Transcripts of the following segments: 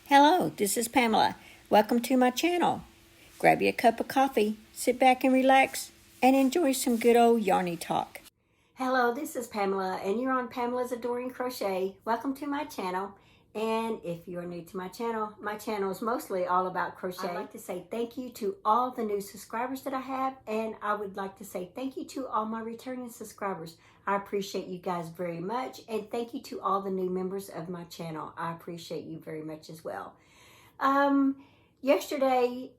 Hello, this is Pamela. Welcome to my channel. Grab you a cup of coffee, sit back and relax, and enjoy some good old yarny talk. Hello, this is Pamela, and you're on Pamela's Adoring Crochet. Welcome to my channel. And if you're new to my channel is mostly all about crochet. I'd like to say thank you to all the new subscribers that I have, and I would like to say thank you to all my returning subscribers. I appreciate you guys very much, and thank you to all the new members of my channel. I appreciate you very much as well. In yesterday's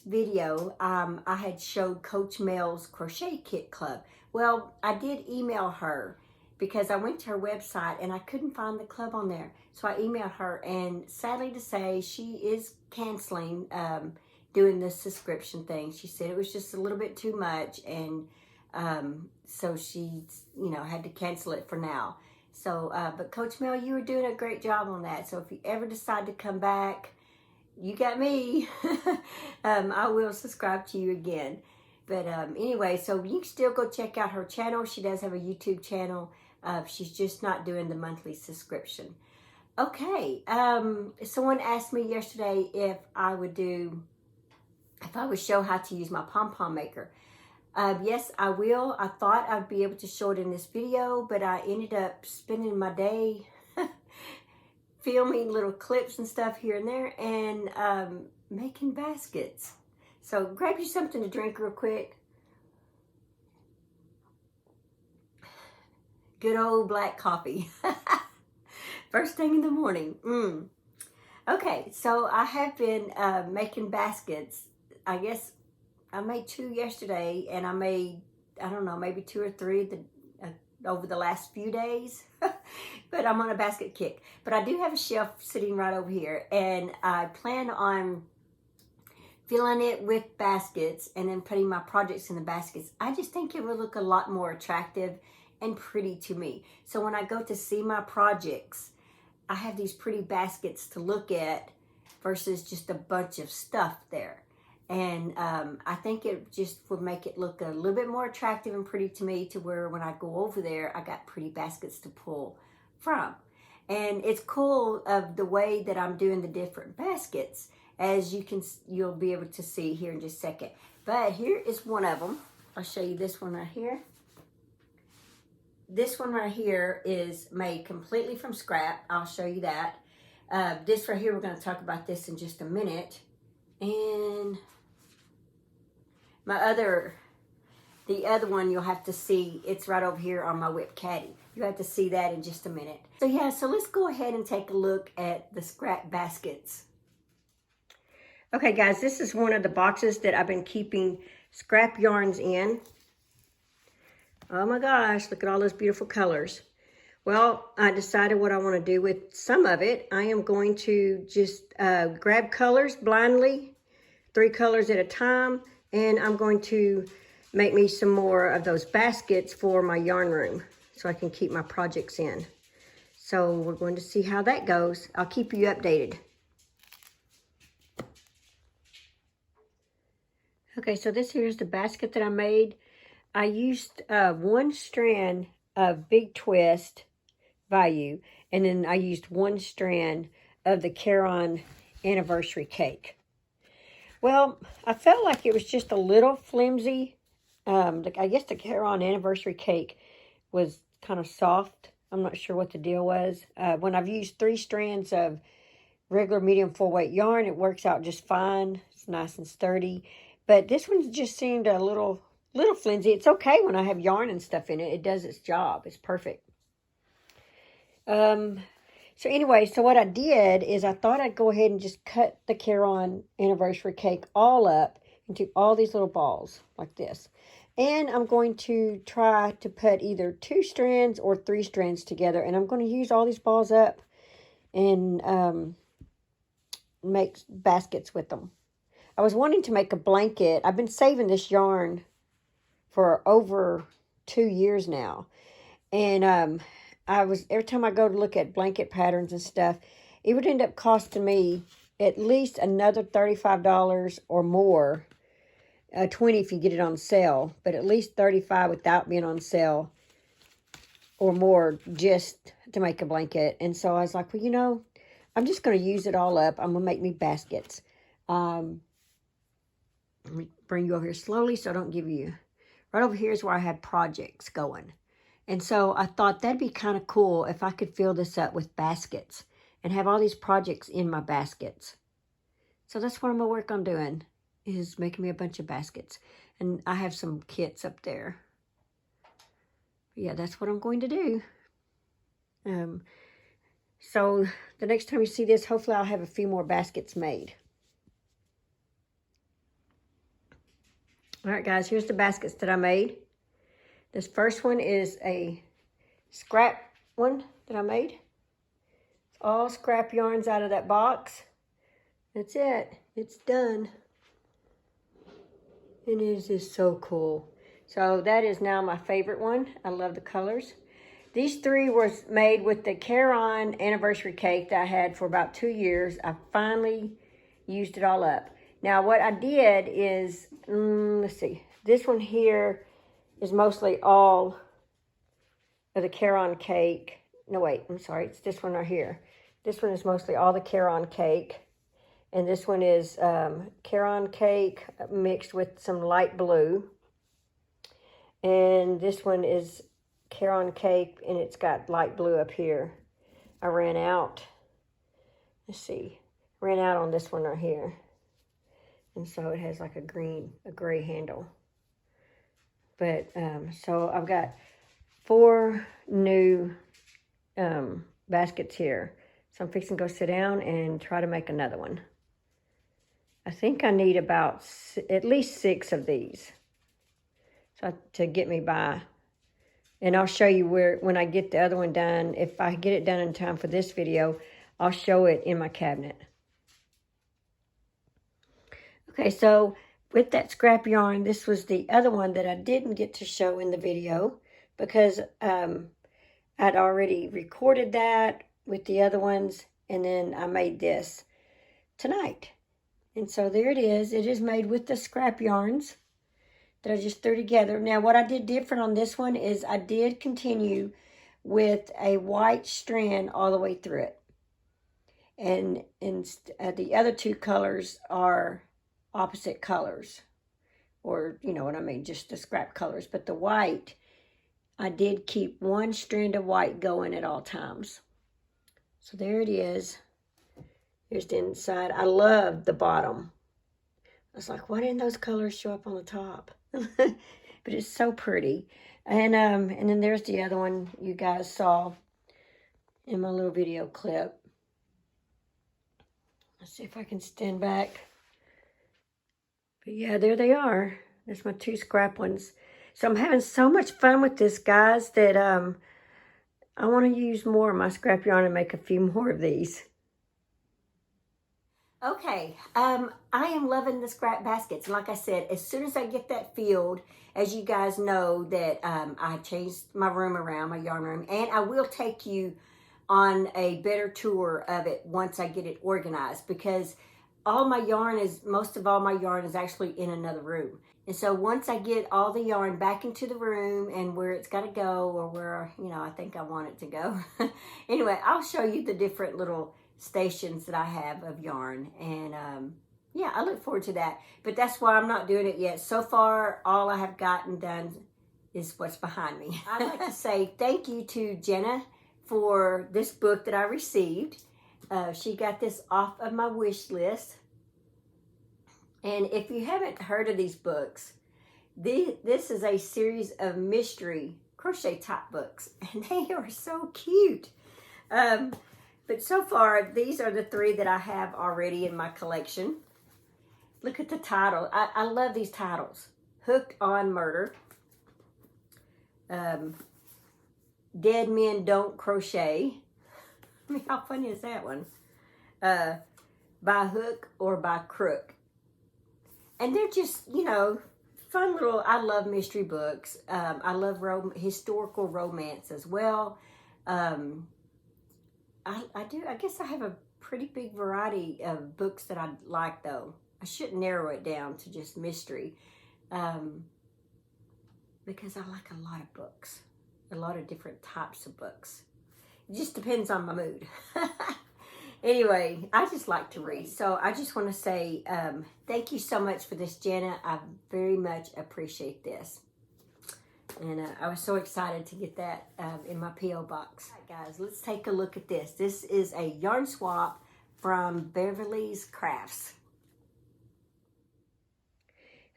video, I had showed Coach Mel's Crochet Kit Club. Well, I did email her because I went to her website and I couldn't find the club on there. So I emailed her, and sadly to say, she is canceling doing the subscription thing. She said it was just a little bit too much, and so she, had to cancel it for now. So, but Coach Mel, you were doing a great job on that. So if you ever decide to come back, you got me. I will subscribe to you again. But anyway, so you can still go check out her channel. She does have a YouTube channel. She's just not doing the monthly subscription. Okay, someone asked me yesterday if I would show how to use my pom-pom maker. Yes, I will. I thought I'd be able to show it in this video, but I ended up spending my day filming little clips and stuff here and there, and making baskets. So grab you something to drink real quick. Good old black coffee. First thing in the morning. Okay, so I have been making baskets. I guess I made 2 yesterday, and I made, I don't know, maybe 2 or 3 over the last few days. But I'm on a basket kick. But I do have a shelf sitting right over here, and I plan on filling it with baskets and then putting my projects in the baskets. I just think it would look a lot more attractive and pretty to me. So when I go to see my projects, I have these pretty baskets to look at versus just a bunch of stuff there. And I think it just would make it look a little bit more attractive and pretty to me, to where when I go over there, I got pretty baskets to pull from. And it's cool of the way that I'm doing the different baskets, as you'll be able to see here in just a second. But here is one of them. I'll show you this one right here. This one right here is made completely from scrap. I'll show you that. This right here, we're going to talk about this in just a minute. And the other one you'll have to see, it's right over here on my whip caddy. You have to see that in just a minute. So yeah, so let's go ahead and take a look at the scrap baskets. Okay guys, this is one of the boxes that I've been keeping scrap yarns in. Oh my gosh, look at all those beautiful colors. Well, I decided what I want to do with some of it. I am going to just grab colors blindly, 3 colors at a time, and I'm going to make me some more of those baskets for my yarn room so I can keep my projects in. So we're going to see how that goes. I'll keep you updated. Okay, so this here's the basket that I made. I used 1 strand of Big Twist Value, and then I used 1 strand of the Caron Anniversary Cake. Well, I felt like it was just a little flimsy. I guess the Caron Anniversary Cake was kind of soft. I'm not sure what the deal was. When I've used 3 strands of regular medium full weight yarn, it works out just fine. It's nice and sturdy. But this one just seemed a little flimsy. It's okay when I have yarn and stuff in it. It does its job. It's perfect. So anyway, so what I did is I thought I'd go ahead and just cut the Caron Anniversary Cake all up into all these little balls like this. And I'm going to try to put either 2 strands or 3 strands together. And I'm going to use all these balls up and make baskets with them. I was wanting to make a blanket. I've been saving this yarn for over 2 years now. And every time I go to look at blanket patterns and stuff, it would end up costing me at least another $35 or more. $20 if you get it on sale, but at least $35 without being on sale or more just to make a blanket. And so I was like, well, I'm just going to use it all up. I'm going to make me baskets. Let me bring you over here slowly so I don't give you... Right over here is where I had projects going. And so I thought that'd be kind of cool if I could fill this up with baskets and have all these projects in my baskets. So that's what I'm going to work on doing, is making me a bunch of baskets. And I have some kits up there. Yeah, that's what I'm going to do. So the next time you see this, hopefully I'll have a few more baskets made. All right, guys, here's the baskets that I made. This first one is a scrap one that I made. It's all scrap yarns out of that box. That's it. It's done. And it is just so cool. So that is now my favorite one. I love the colors. These three were made with the Care-On anniversary cake that I had for about 2 years. I finally used it all up. Now what I did is, let's see. This one here is mostly all of the Care-On cake. No, wait, I'm sorry. It's this one right here. This one is mostly all the Care-On cake. And this one is Care-On cake mixed with some light blue. And this one is Care-On cake, and it's got light blue up here. I ran out. Let's see. Ran out on this one right here. And so it has like a gray handle. But, so I've got 4 new baskets here. So I'm fixing to go sit down and try to make another one. I think I need about at least 6 of these to get me by. And I'll show you when I get the other one done. If I get it done in time for this video, I'll show it in my cabinet. Okay, so with that scrap yarn, this was the other one that I didn't get to show in the video because I'd already recorded that with the other ones, and then I made this tonight. And so there it is. It is made with the scrap yarns that I just threw together. Now, what I did different on this one is I did continue with a white strand all the way through it. And the other 2 colors are opposite colors. Or, you know what I mean, just the scrap colors. But the white, I did keep 1 strand of white going at all times. So there it is. Here's the inside. I love the bottom. I was like, why didn't those colors show up on the top? But it's so pretty. And then there's the other one you guys saw in my little video clip. Let's see if I can stand back. But yeah, there they are. There's my 2 scrap ones. So I'm having so much fun with this, guys, that I want to use more of my scrap yarn and make a few more of these. Okay, I am loving the scrap baskets. Like I said, as soon as I get that filled, as you guys know that I changed my room around, my yarn room, and I will take you on a better tour of it once I get it organized, because most of all my yarn is actually in another room. And so once I get all the yarn back into the room and where it's got to go, or where, you know, I think I want it to go. Anyway, I'll show you the different little stations that I have of yarn, and yeah, I look forward to that. But that's why I'm not doing it yet. So far, all I have gotten done is what's behind me. I'd like to say thank you to Jenna for this book that I received. She got this off of my wish list. And if you haven't heard of these books, this is a series of mystery crochet top books, and they are so cute. But so far, these are the 3 that I have already in my collection. Look at the title. I love these titles. Hooked on Murder. Dead Men Don't Crochet. I mean, how funny is that one? By hook or by crook. And they're just, you know, fun little, I love mystery books. I love historical romance as well. I guess I have a pretty big variety of books that I like, though. I shouldn't narrow it down to just mystery, because I like a lot of books, a lot of different types of books. It just depends on my mood. Anyway, I just like to read. So I just want to say thank you so much for this, Jenna. I very much appreciate this. And I was so excited to get that in my P.O. box. All right, guys, let's take a look at this. This is a yarn swap from Beverlys Crafts.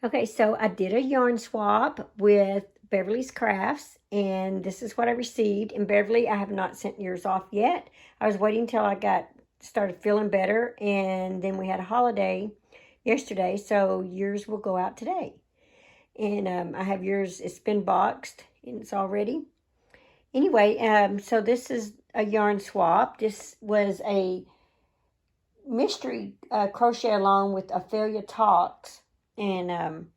Okay, so I did a yarn swap with Beverlys Crafts, and this is what I received. And Beverly, I have not sent yours off yet. I was waiting till I started feeling better, and then we had a holiday yesterday, so yours will go out today. And I have yours, it's been boxed, and it's all ready. Anyway, so this is a yarn swap. This was a mystery crochet along with Ophelia Talks. And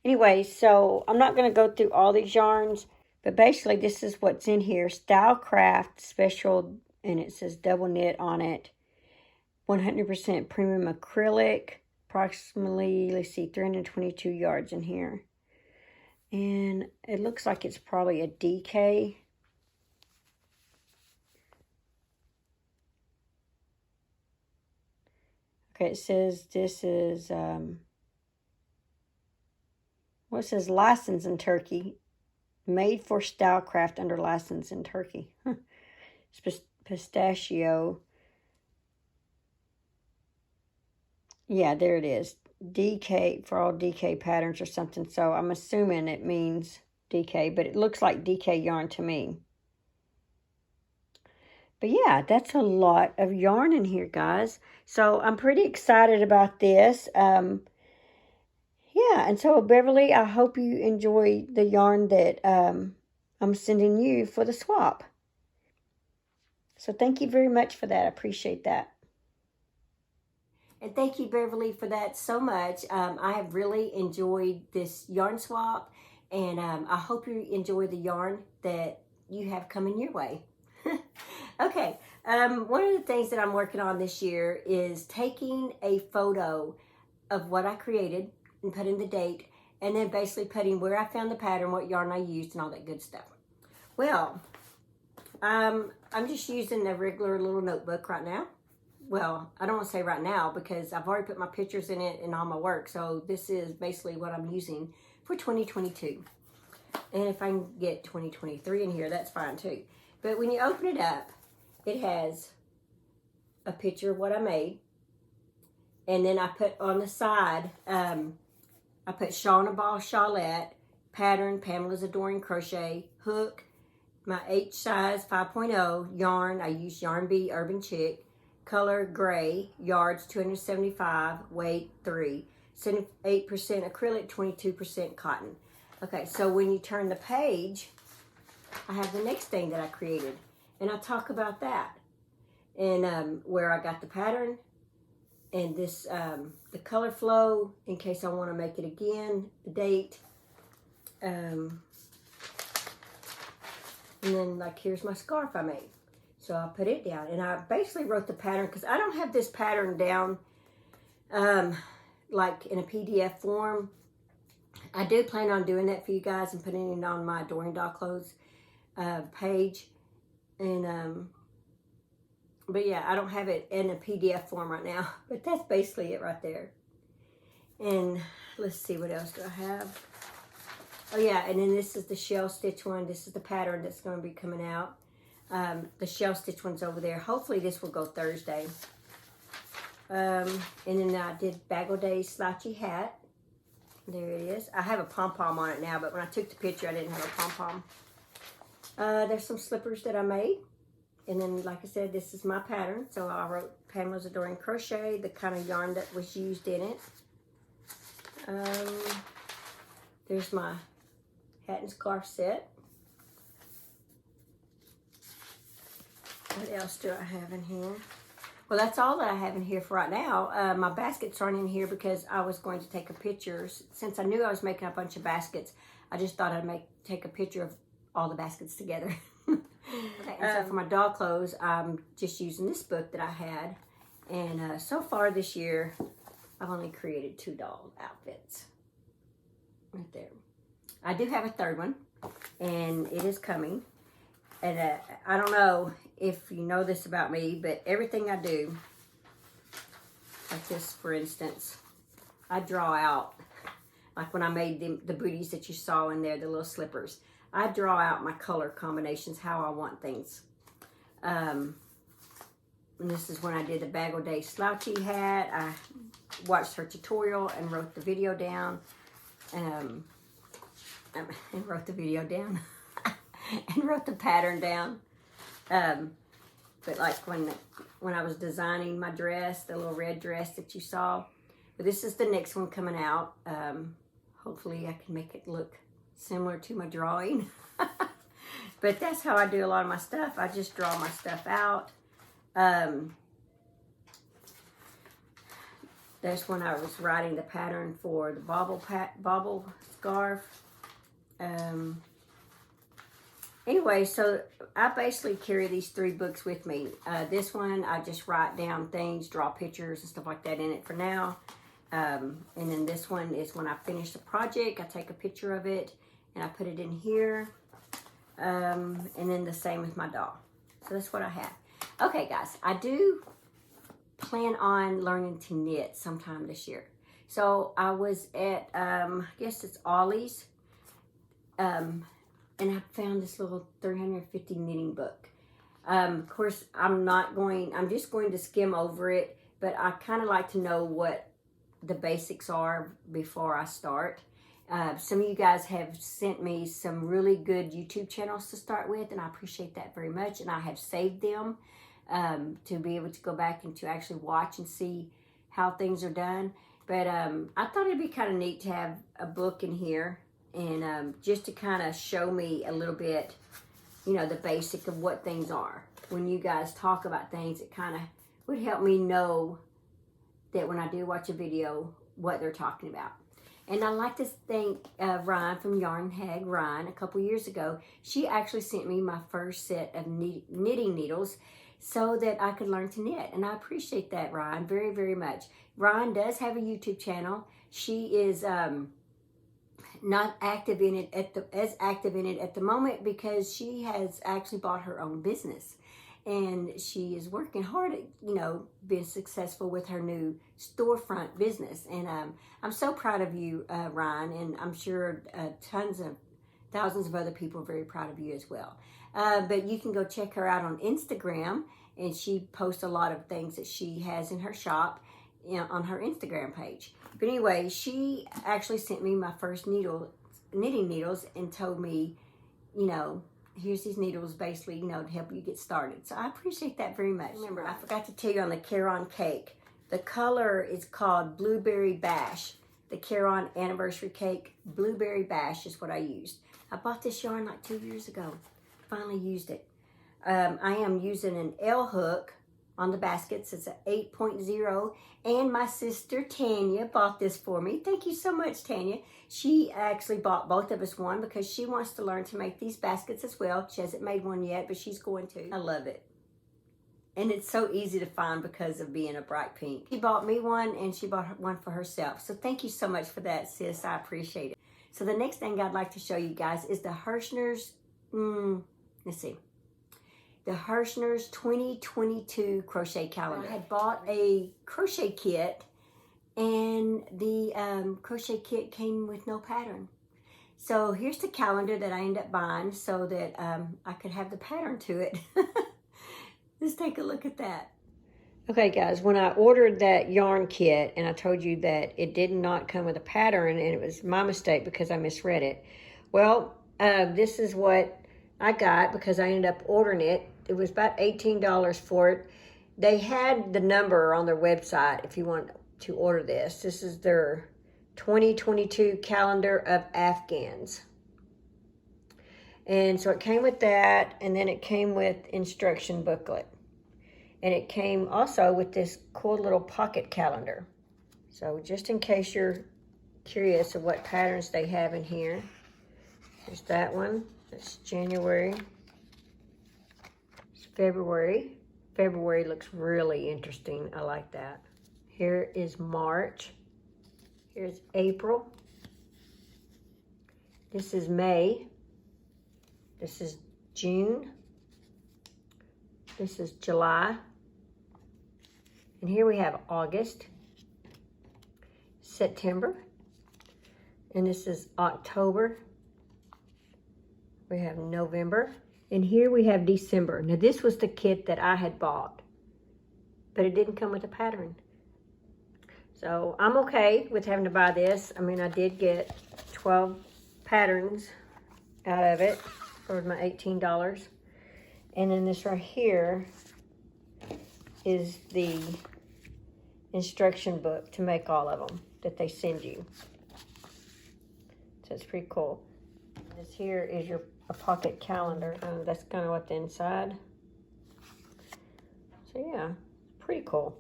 anyway, so I'm not going to go through all these yarns, but basically this is what's in here. Stylecraft Special, and it says double knit on it. 100% premium acrylic. Approximately, let's see, 322 yards in here. And it looks like it's probably a DK. Okay, it says this is, well, it says license in Turkey. Made for Stylecraft under license in Turkey. Pistachio. Yeah, there it is. DK for all DK patterns or something. So I'm assuming it means DK, but it looks like DK yarn to me. But yeah, that's a lot of yarn in here, guys. So I'm pretty excited about this. Yeah, and so Beverly, I hope you enjoy the yarn that I'm sending you for the swap. So thank you very much for that. I appreciate that. And thank you, Beverly, for that so much. I have really enjoyed this yarn swap, and I hope you enjoy the yarn that you have coming your way. Okay, one of the things that I'm working on this year is taking a photo of what I created and putting the date, and then basically putting where I found the pattern, what yarn I used, and all that good stuff. Well, I'm just using a regular little notebook right now. Well, I don't want to say right now because I've already put my pictures in it and all my work. So this is basically what I'm using for 2022. And if I can get 2023 in here, that's fine too. But when you open it up, it has a picture of what I made. And then I put on the side, I put Shaw and a Ball Shawlette, pattern, Pamela's Adoring Crochet, hook, my H size 5.0, yarn, I use Yarn Bee Urban Chick, color gray, yards 275, weight 3, 78% acrylic, 22% cotton. Okay, so when you turn the page, I have the next thing that I created, and I talk about that, and where I got the pattern, and this, the color flow, in case I want to make it again, the date, and then like here's my scarf I made. So I put it down, and I basically wrote the pattern because I don't have this pattern down like in a PDF form. I do plan on doing that for you guys and putting it on my Adoring Doll Clothes page. And but yeah, I don't have it in a PDF form right now. But that's basically it right there. And let's see, what else do I have? Oh yeah, and then this is the shell stitch one. This is the pattern that's going to be coming out. The shell stitch one's over there. Hopefully this will go Thursday. And then I did Bagel Days slouchy hat. There it is. I have a pom-pom on it now, but when I took the picture, I didn't have a pom-pom. There's some slippers that I made. And then, like I said, this is my pattern. So I wrote Pamela's Adoring Crochet, the kind of yarn that was used in it. There's my hat and scarf set. What else do I have in here? Well, that's all that I have in here for right now. My baskets aren't in here because I was going to take a picture. Since I knew I was making a bunch of baskets, I just thought I'd take a picture of all the baskets together. Okay, and so for my doll clothes, I'm just using this book that I had. And so far this year, I've only created 2 doll outfits. Right there. I do have a third one, and it is coming. And I don't know if you know this about me, but everything I do, like this for instance, I draw out, like when I made the booties that you saw in there, the little slippers, I draw out my color combinations, how I want things. And this is when I did the Bagel Day slouchy hat. I watched her tutorial and wrote the video down. And wrote the video down. And wrote the pattern down. But like when I was designing my dress, the little red dress that you saw. But this is the next one coming out. Hopefully I can make it look similar to my drawing. But that's how I do a lot of my stuff. I just draw my stuff out. That's when I was writing the pattern for the bobble scarf. Anyway, so I basically carry these 3 books with me. This one, I just write down things, draw pictures and stuff like that in it for now. And then this one is when I finish the project, I take a picture of it and I put it in here. And then the same with my doll. So that's what I have. Okay, guys, I do plan on learning to knit sometime this year. So I was at, I guess it's Ollie's, and I found this little 350 knitting book. Of course, I'm just going to skim over it, but I kind of like to know what the basics are before I start. Some of you guys have sent me some really good YouTube channels to start with, and I appreciate that very much, and I have saved them to be able to go back and to actually watch and see how things are done. But I thought it'd be kind of neat to have a book in here and just to kind of show me a little bit, you know, the basic of what things are. When you guys talk about things, it kind of would help me know that when I do watch a video, what they're talking about. And I like to thank Ryan from Yarn Hag Ryan a couple years ago. She actually sent me my first set of knitting needles so that I could learn to knit. And I appreciate that, Ryan, very, very much. Ryan does have a YouTube channel. She is not active in it as active in it at the moment because she has actually bought her own business. And she is working hard at, you know, being successful with her new storefront business. And I'm so proud of you, Ryan, and I'm sure thousands of other people are very proud of you as well. But you can go check her out on Instagram, and she posts a lot of things that she has in her shop, you know, on her Instagram page. But anyway, she actually sent me my first knitting needles and told me, you know, here's these needles basically, you know, to help you get started. So I appreciate that very much. Remember, I forgot to tell you on the Caron cake, the color is called Blueberry Bash. The Caron Anniversary Cake, Blueberry Bash is what I used. I bought this yarn like 2 years ago. Finally used it. I am using an L hook on the baskets. It's an 8.0. And my sister Tanya bought this for me. Thank you so much, Tanya. She actually bought both of us one because she wants to learn to make these baskets as well. She hasn't made one yet, but she's going to. I love it. And it's so easy to find because of being a bright pink. She bought me one and she bought one for herself. So thank you so much for that, sis. I appreciate it. So the next thing I'd like to show you guys is the Hirschner's, let's see. The Hirschner's 2022 crochet calendar. I had bought a crochet kit and the crochet kit came with no pattern. So here's the calendar that I ended up buying so that I could have the pattern to it. Let's take a look at that. Okay guys, when I ordered that yarn kit and I told you that it did not come with a pattern and it was my mistake because I misread it. Well, this is what I got because I ended up ordering it. It was about $18 for it. They had the number on their website if you want to order this. This is their 2022 calendar of Afghans. And so it came with that, and then it came with instruction booklet. And it came also with this cool little pocket calendar. So just in case you're curious of what patterns they have in here, there's that one. That's January. It's February. February looks really interesting. I like that. Here is March. Here's April. This is May. This is June. This is July. And here we have August, September, and this is October. We have November, and here we have December. Now this was the kit that I had bought, but it didn't come with a pattern. So I'm okay with having to buy this. I mean, I did get 12 patterns out of it for my $18. And then this right here is the instruction book to make all of them that they send you. So it's pretty cool. This here is a pocket calendar. That's kind of what the inside. So yeah, pretty cool.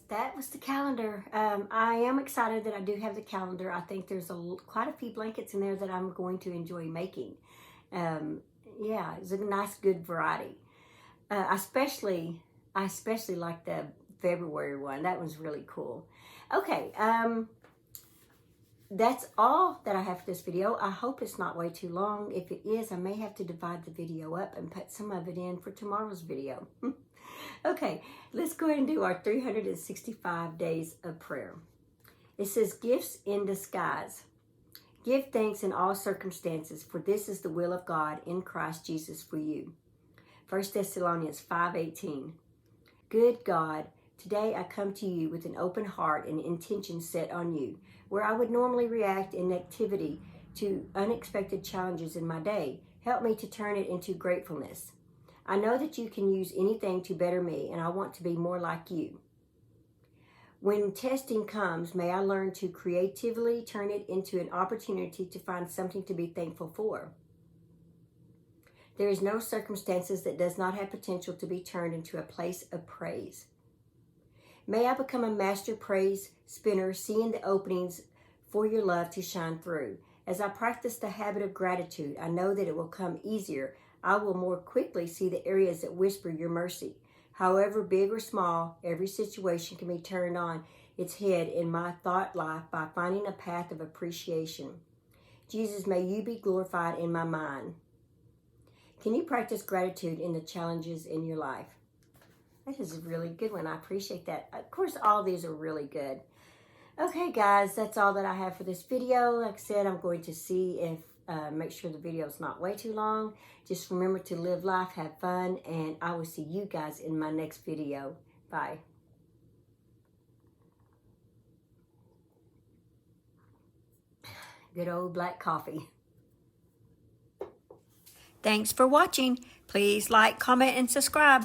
That was the calendar. I am excited that I do have the calendar. I think there's quite a few blankets in there that I'm going to enjoy making. Yeah, it's a nice, good variety. I especially like the February one. That was really cool. Okay, that's all that I have for this video. I hope it's not way too long. If it is, I may have to divide the video up and put some of it in for tomorrow's video. Okay, let's go ahead and do our 365 days of prayer. It says, gifts in disguise. Give thanks in all circumstances, for this is the will of God in Christ Jesus for you. 1 Thessalonians 5:18. Good God, today I come to you with an open heart and intention set on you, where I would normally react in activity to unexpected challenges in my day. Help me to turn it into gratefulness. I know that you can use anything to better me, and I want to be more like you. When testing comes, may I learn to creatively turn it into an opportunity to find something to be thankful for. There is no circumstances that does not have potential to be turned into a place of praise. May I become a master praise spinner, seeing the openings for your love to shine through. As I practice the habit of gratitude, I know that it will come easier. I will more quickly see the areas that whisper your mercy. However big or small, every situation can be turned on its head in my thought life by finding a path of appreciation. Jesus, may you be glorified in my mind. Can you practice gratitude in the challenges in your life? That is a really good one. I appreciate that. Of course, all these are really good. Okay, guys, that's all that I have for this video. Like I said, I'm going to see if make sure the video is not way too long. Just remember to live life, have fun, and I will see you guys in my next video. Bye. Good old black coffee. Thanks for watching. Please like, comment, and subscribe.